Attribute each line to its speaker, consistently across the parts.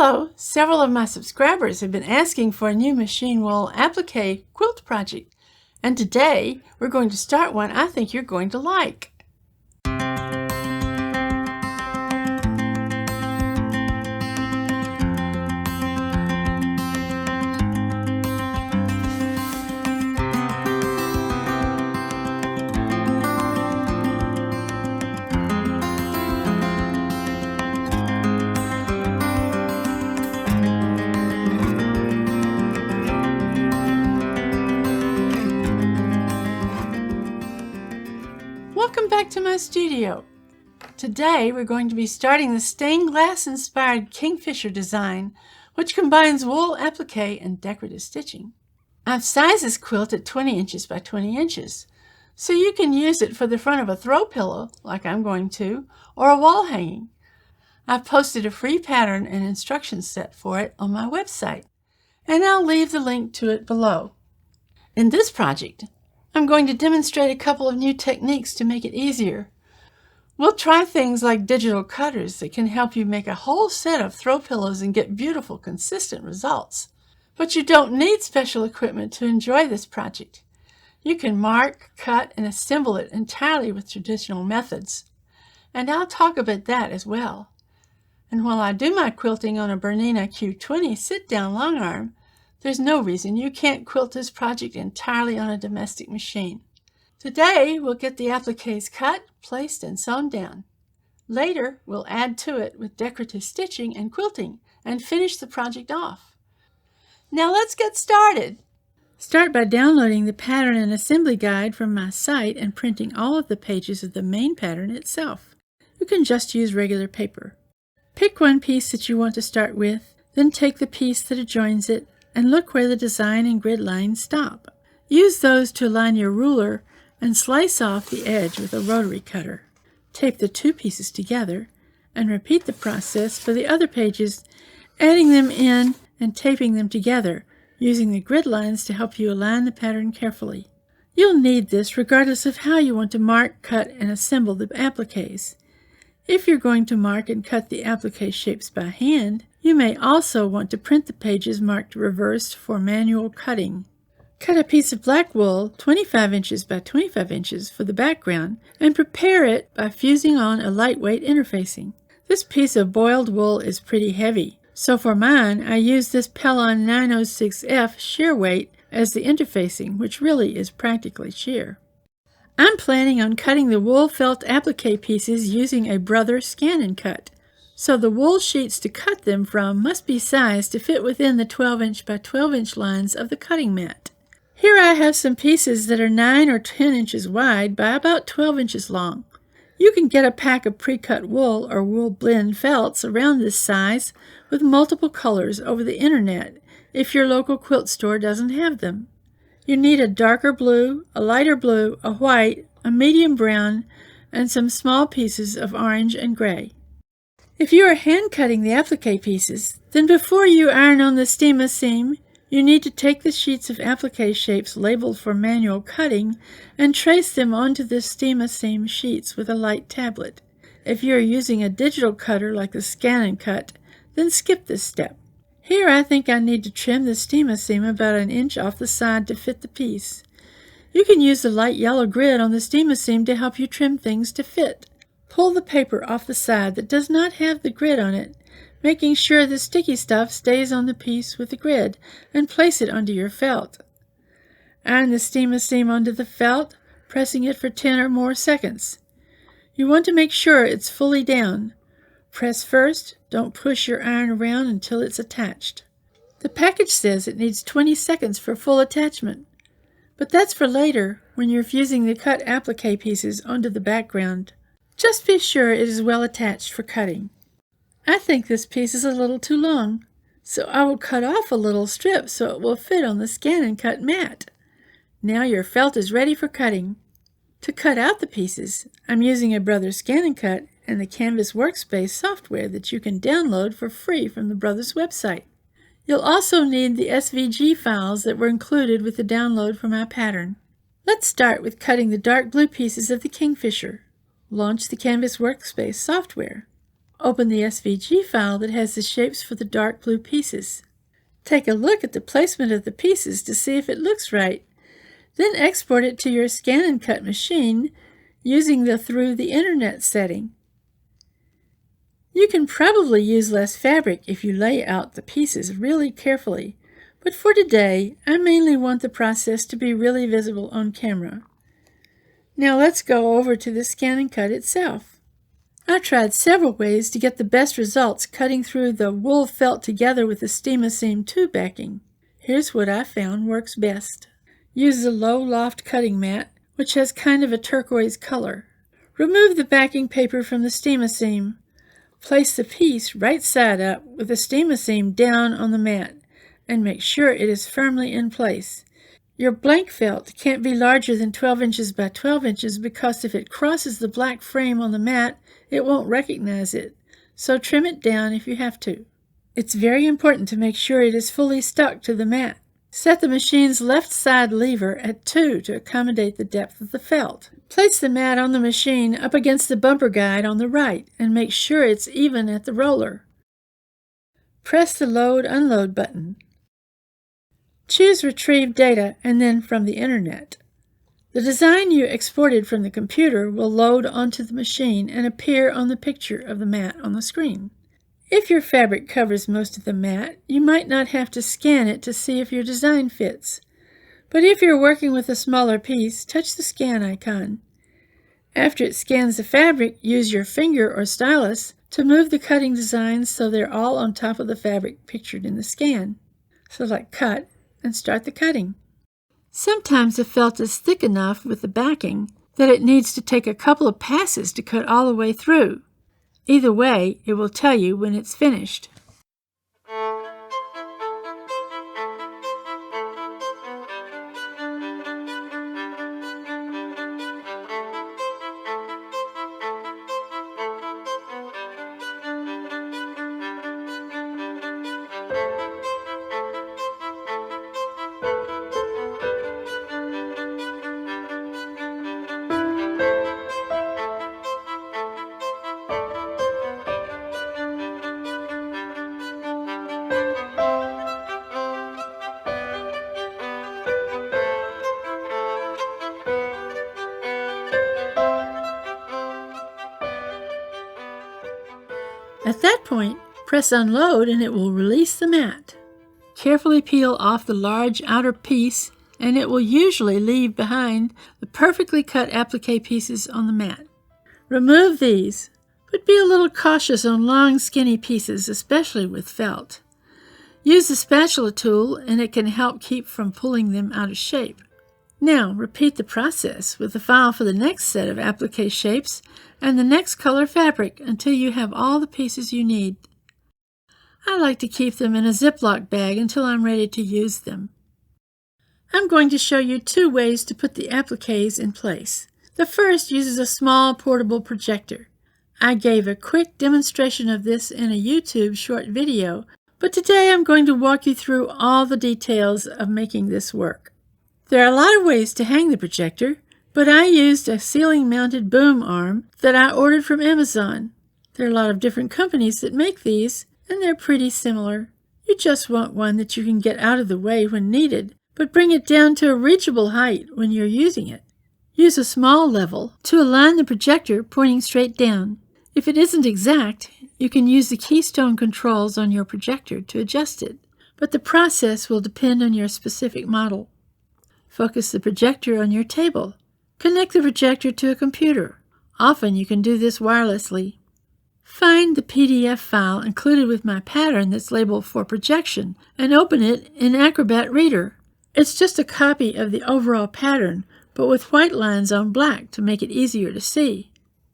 Speaker 1: Hello! Several of my subscribers have been asking for a new machine wool applique quilt project, and today we're going to start one I think you're going to like. Welcome back to my studio. Today we're going to be starting the stained glass inspired KingFisher design, which combines wool applique and decorative stitching. I've sized this quilt at 20 inches by 20 inches, so you can use it for the front of a throw pillow, like I'm going to, or a wall hanging. I've posted a free pattern and instruction set for it on my website, and I'll leave the link to it below. In this project, I'm going to demonstrate a couple of new techniques to make it easier. We'll try things like digital cutters that can help you make a whole set of throw pillows and get beautiful, consistent results. But you don't need special equipment to enjoy this project. You can mark, cut, and assemble it entirely with traditional methods. And I'll talk about that as well. And while I do my quilting on a Bernina Q20 sit-down long arm, there's no reason you can't quilt this project entirely on a domestic machine. Today, we'll get the appliques cut, placed, and sewn down. Later, we'll add to it with decorative stitching and quilting and finish the project off. Now let's get started. Start by downloading the pattern and assembly guide from my site and printing all of the pages of the main pattern itself. You can just use regular paper. Pick one piece that you want to start with, then take the piece that adjoins it and look where the design and grid lines stop. Use those to align your ruler and slice off the edge with a rotary cutter. Tape the two pieces together and repeat the process for the other pages, adding them in and taping them together, using the grid lines to help you align the pattern carefully. You'll need this regardless of how you want to mark, cut, and assemble the appliques. If you're going to mark and cut the applique shapes by hand, you may also want to print the pages marked reversed for manual cutting. Cut a piece of black wool 25 inches by 25 inches for the background and prepare it by fusing on a lightweight interfacing. This piece of boiled wool is pretty heavy, so for mine I use this Pellon 906F sheer weight as the interfacing, which really is practically sheer. I'm planning on cutting the wool felt applique pieces using a Brother scan and cut, so the wool sheets to cut them from must be sized to fit within the 12-inch by 12-inch lines of the cutting mat. Here I have some pieces that are 9 or 10 inches wide by about 12 inches long. You can get a pack of pre-cut wool or wool blend felts around this size with multiple colors over the internet if your local quilt store doesn't have them. You need a darker blue, a lighter blue, a white, a medium brown, and some small pieces of orange and gray. If you are hand cutting the applique pieces, then before you iron on the steamer seam, you need to take the sheets of applique shapes labeled for manual cutting and trace them onto the steamer seam sheets with a light tablet. If you are using a digital cutter like the Scan and Cut, then skip this step. Here I think I need to trim the steamer seam about an inch off the side to fit the piece. You can use the light yellow grid on the steamer seam to help you trim things to fit. Pull the paper off the side that does not have the grid on it, making sure the sticky stuff stays on the piece with the grid, and place it onto your felt. Iron the steamer seam onto the felt, pressing it for 10 or more seconds. You want to make sure it's fully down. Press first, don't push your iron around until it's attached. The package says it needs 20 seconds for full attachment, but that's for later when you're fusing the cut applique pieces onto the background. Just be sure it is well attached for cutting. I think this piece is a little too long, so I will cut off a little strip so it will fit on the Scan and Cut mat. Now your felt is ready for cutting. To cut out the pieces, I'm using a Brother Scan and Cut and the Canvas Workspace software that you can download for free from the Brothers website. You'll also need the SVG files that were included with the download for my pattern. Let's start with cutting the dark blue pieces of the KingFisher. Launch the Canvas Workspace software. Open the SVG file that has the shapes for the dark blue pieces. Take a look at the placement of the pieces to see if it looks right. Then export it to your scan and cut machine using the Through the Internet setting. You can probably use less fabric if you lay out the pieces really carefully, but for today, I mainly want the process to be really visible on camera. Now let's go over to the scan and cut itself. I tried several ways to get the best results cutting through the wool felt together with the Steam-A-Seam 2 backing. Here's what I found works best. Use the low loft cutting mat, which has kind of a turquoise color. Remove the backing paper from the Steam-A-Seam. Place the piece right side up with the Steam-A-Seam down on the mat and make sure it is firmly in place. Your blank felt can't be larger than 12 inches by 12 inches because if it crosses the black frame on the mat, it won't recognize it, so trim it down if you have to. It's very important to make sure it is fully stuck to the mat. Set the machine's left side lever at 2 to accommodate the depth of the felt. Place the mat on the machine up against the bumper guide on the right and make sure it's even at the roller. Press the Load/Unload button. Choose Retrieve Data and then from the Internet. The design you exported from the computer will load onto the machine and appear on the picture of the mat on the screen. If your fabric covers most of the mat, you might not have to scan it to see if your design fits. But if you're working with a smaller piece, touch the scan icon. After it scans the fabric, use your finger or stylus to move the cutting designs so they're all on top of the fabric pictured in the scan. Select Cut and start the cutting. Sometimes the felt is thick enough with the backing that it needs to take a couple of passes to cut all the way through. Either way, it will tell you when it's finished. At that point, press Unload and it will release the mat. Carefully peel off the large outer piece and it will usually leave behind the perfectly cut applique pieces on the mat. Remove these, but be a little cautious on long skinny pieces, especially with felt. Use the spatula tool and it can help keep from pulling them out of shape. Now repeat the process with the file for the next set of applique shapes and the next color fabric until you have all the pieces you need. I like to keep them in a Ziploc bag until I'm ready to use them. I'm going to show you 2 ways to put the appliques in place. The first uses a small portable projector. I gave a quick demonstration of this in a YouTube short video, but today I'm going to walk you through all the details of making this work. There are a lot of ways to hang the projector, but I used a ceiling-mounted boom arm that I ordered from Amazon. There are a lot of different companies that make these, and they're pretty similar. You just want one that you can get out of the way when needed, but bring it down to a reachable height when you're using it. Use a small level to align the projector pointing straight down. If it isn't exact, you can use the keystone controls on your projector to adjust it, but the process will depend on your specific model. Focus the projector on your table. Connect the projector to a computer. Often you can do this wirelessly. Find the PDF file included with my pattern that's labeled for projection and open it in Acrobat Reader. It's just a copy of the overall pattern, but with white lines on black to make it easier to see.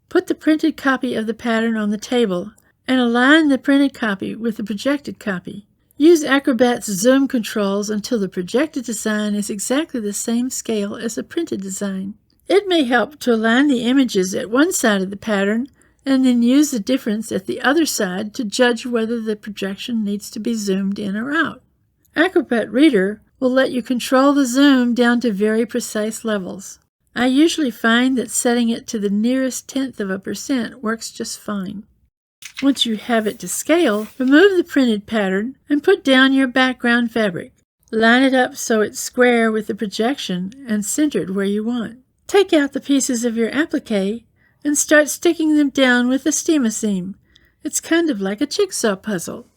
Speaker 1: Put the printed copy of the pattern on the table and align the printed copy with the projected copy. Use Acrobat's zoom controls until the projected design is exactly the same scale as the printed design. It may help to align the images at one side of the pattern and then use the difference at the other side to judge whether the projection needs to be zoomed in or out. Acrobat Reader will let you control the zoom down to very precise levels. I usually find that setting it to the nearest 1/10% works just fine. Once you have it to scale, remove the printed pattern and put down your background fabric. Line it up so it's square with the projection and centered where you want. Take out the pieces of your applique and start sticking them down with the steamer seam. It's kind of like a jigsaw puzzle.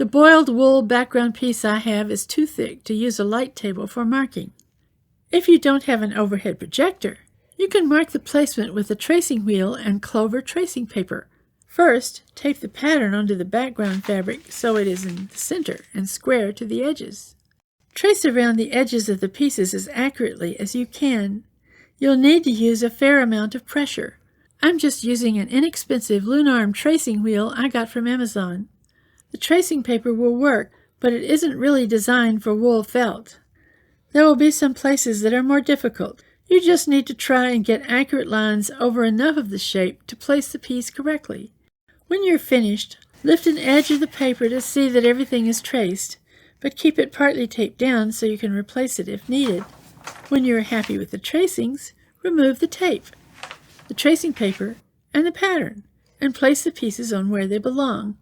Speaker 1: The boiled wool background piece I have is too thick to use a light table for marking. If you don't have an overhead projector, you can mark the placement with a tracing wheel and clover tracing paper. First, tape the pattern onto the background fabric so it is in the center and square to the edges. Trace around the edges of the pieces as accurately as you can. You'll need to use a fair amount of pressure. I'm just using an inexpensive loom-arm tracing wheel I got from Amazon. The tracing paper will work, but it isn't really designed for wool felt. There will be some places that are more difficult. You just need to try and get accurate lines over enough of the shape to place the piece correctly. When you're finished, lift an edge of the paper to see that everything is traced, but keep it partly taped down so you can replace it if needed. When you're happy with the tracings, remove the tape, the tracing paper, and the pattern, and place the pieces on where they belong.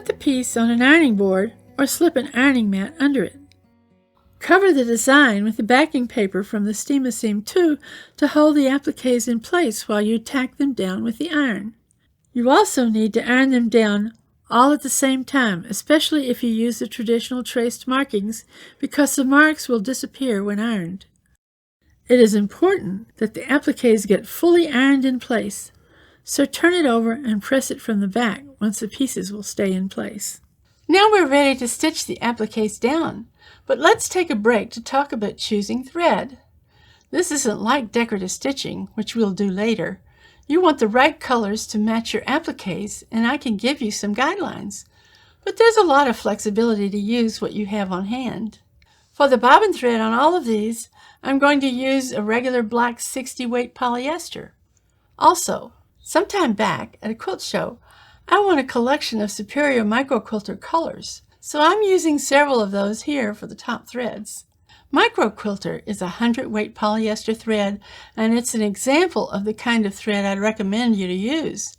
Speaker 1: Put the piece on an ironing board or slip an ironing mat under it. Cover the design with the backing paper from the Steam-A-Seam 2 to hold the appliques in place while you tack them down with the iron. You also need to iron them down all at the same time, especially if you use the traditional traced markings, because the marks will disappear when ironed. It is important that the appliques get fully ironed in place, so turn it over and press it from the back once the pieces will stay in place. Now we're ready to stitch the appliques down, but let's take a break to talk about choosing thread. This isn't like decorative stitching, which we'll do later. You want the right colors to match your appliques, and I can give you some guidelines. But there's a lot of flexibility to use what you have on hand. For the bobbin thread on all of these, I'm going to use a regular black 60 weight polyester. Also, sometime back at a quilt show, I won a collection of Superior Micro-Quilter colors, so I'm using several of those here for the top threads. Micro-Quilter is a 100 weight polyester thread, and it's an example of the kind of thread I'd recommend you to use.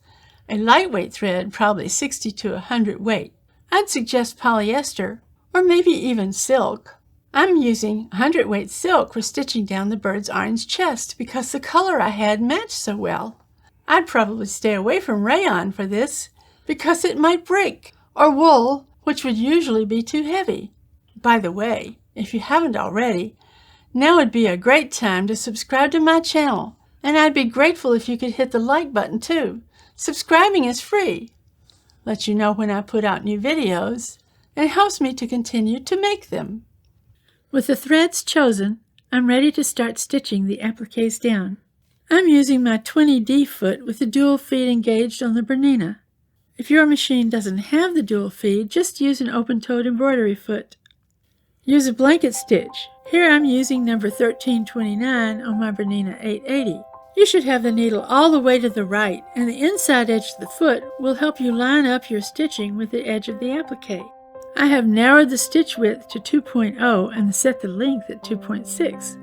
Speaker 1: A lightweight thread, probably 60 to 100 weight. I'd suggest polyester, or maybe even silk. I'm using 100 weight silk for stitching down the bird's orange chest because the color I had matched so well. I'd probably stay away from rayon for this because it might break, or wool, which would usually be too heavy. By the way, if you haven't already, now would be a great time to subscribe to my channel, and I'd be grateful if you could hit the like button too. Subscribing is free, lets you know when I put out new videos, and helps me to continue to make them. With the threads chosen, I'm ready to start stitching the appliques down. I'm using my 20D foot with the dual feed engaged on the Bernina. If your machine doesn't have the dual feed, just use an open-toed embroidery foot. Use a blanket stitch. Here I'm using number 1329 on my Bernina 880. You should have the needle all the way to the right, and the inside edge of the foot will help you line up your stitching with the edge of the applique. I have narrowed the stitch width to 2.0 and set the length at 2.6.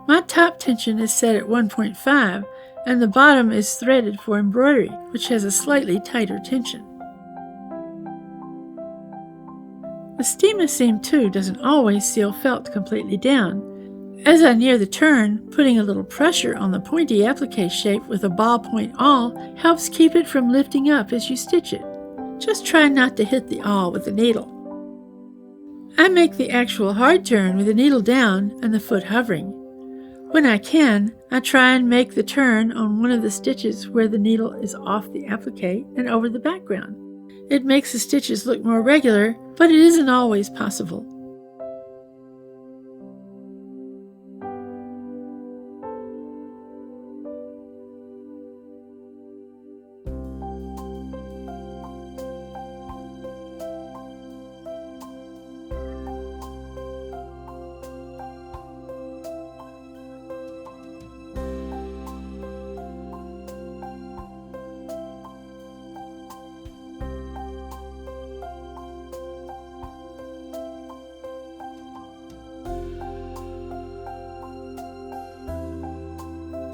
Speaker 1: My top tension is set at 1.5, and the bottom is threaded for embroidery, which has a slightly tighter tension. The Steam-A-Seam 2 doesn't always seal felt completely down. As I near the turn, putting a little pressure on the pointy applique shape with a ballpoint awl helps keep it from lifting up as you stitch it. Just try not to hit the awl with the needle. I make the actual hard turn with the needle down and the foot hovering. When I can, I try and make the turn on one of the stitches where the needle is off the applique and over the background. It makes the stitches look more regular, but it isn't always possible.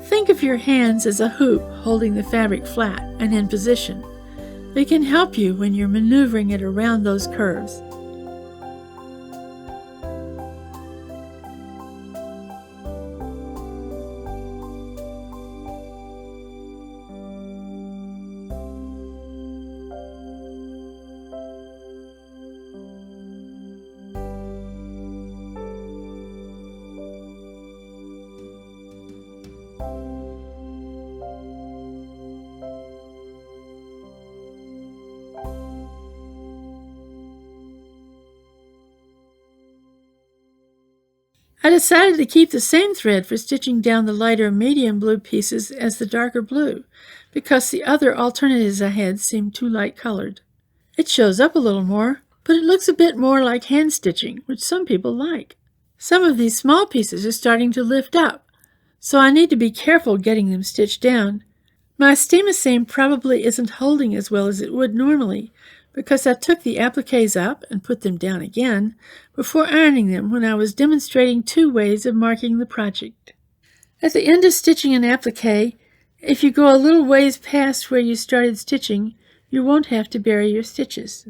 Speaker 1: Think of your hands as a hoop holding the fabric flat and in position. They can help you when you're maneuvering it around those curves. I decided to keep the same thread for stitching down the lighter medium blue pieces as the darker blue, because the other alternatives I had seemed too light colored. It shows up a little more, but it looks a bit more like hand stitching, which some people like. Some of these small pieces are starting to lift up, so I need to be careful getting them stitched down. My Steam-A-Seam probably isn't holding as well as it would normally, because I took the appliques up and put them down again before ironing them when I was demonstrating 2 ways of marking the project. At the end of stitching an applique, if you go a little ways past where you started stitching, you won't have to bury your stitches.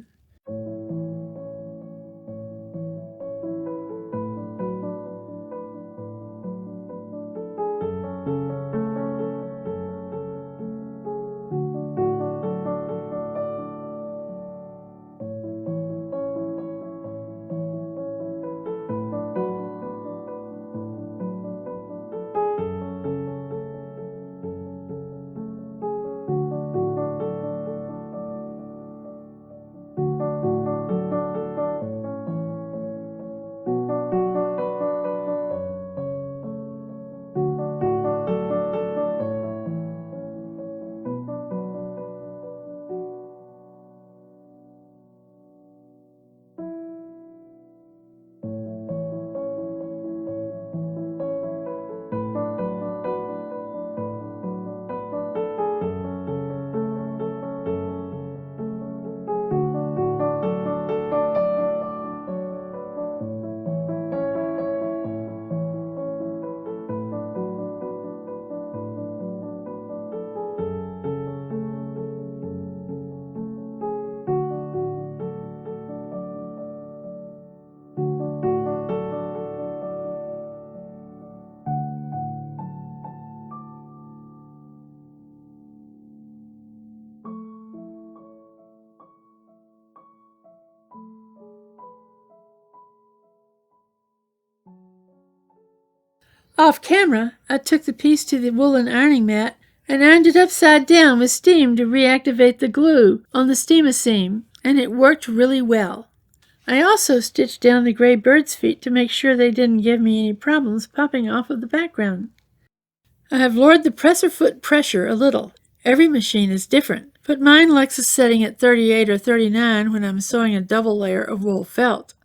Speaker 1: Off camera, I took the piece to the woolen ironing mat and ironed it upside down with steam to reactivate the glue on the steamer seam, and it worked really well. I also stitched down the gray bird's feet to make sure they didn't give me any problems popping off of the background. I have lowered the presser foot pressure a little. Every machine is different, but mine likes a setting at 38 or 39 when I'm sewing a double layer of wool felt.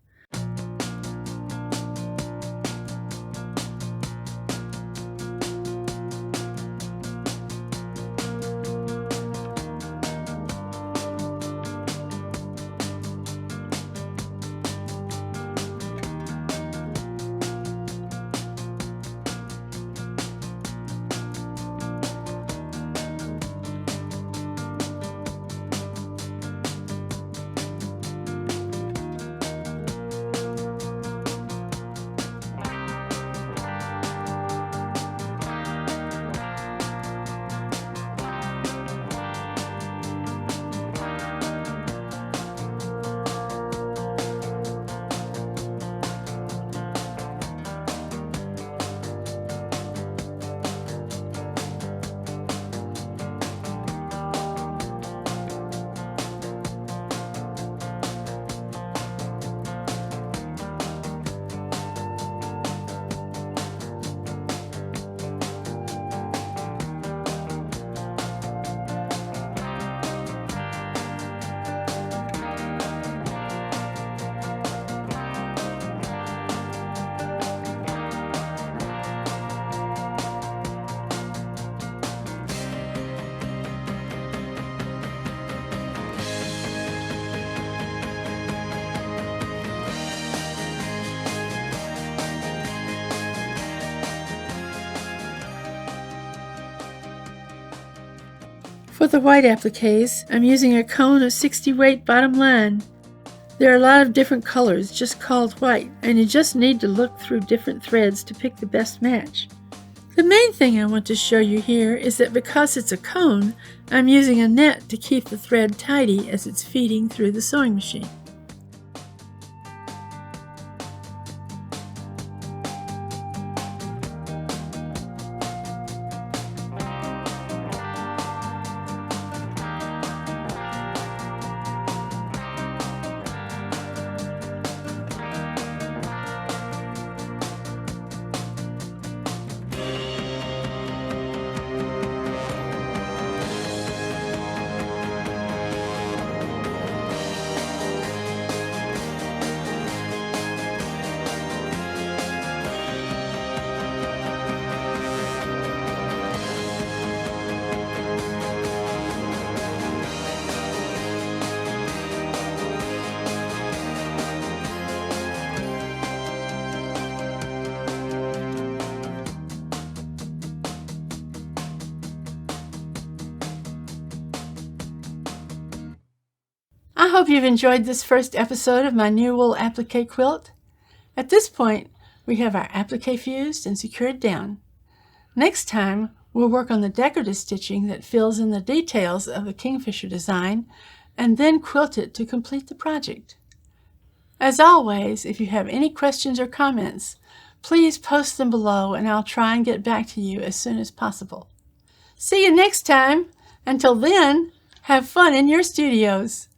Speaker 1: For the white appliques, I'm using a cone of 60 weight bottom line. There are a lot of different colors just called white, and you just need to look through different threads to pick the best match. The main thing I want to show you here is that because it's a cone, I'm using a net to keep the thread tidy as it's feeding through the sewing machine. I hope you've enjoyed this first episode of my new wool applique quilt. At this point, we have our applique fused and secured down. Next time, we'll work on the decorative stitching that fills in the details of the KingFisher design and then quilt it to complete the project. As always, if you have any questions or comments, please post them below and I'll try and get back to you as soon as possible. See you next time. Until then, have fun in your studios.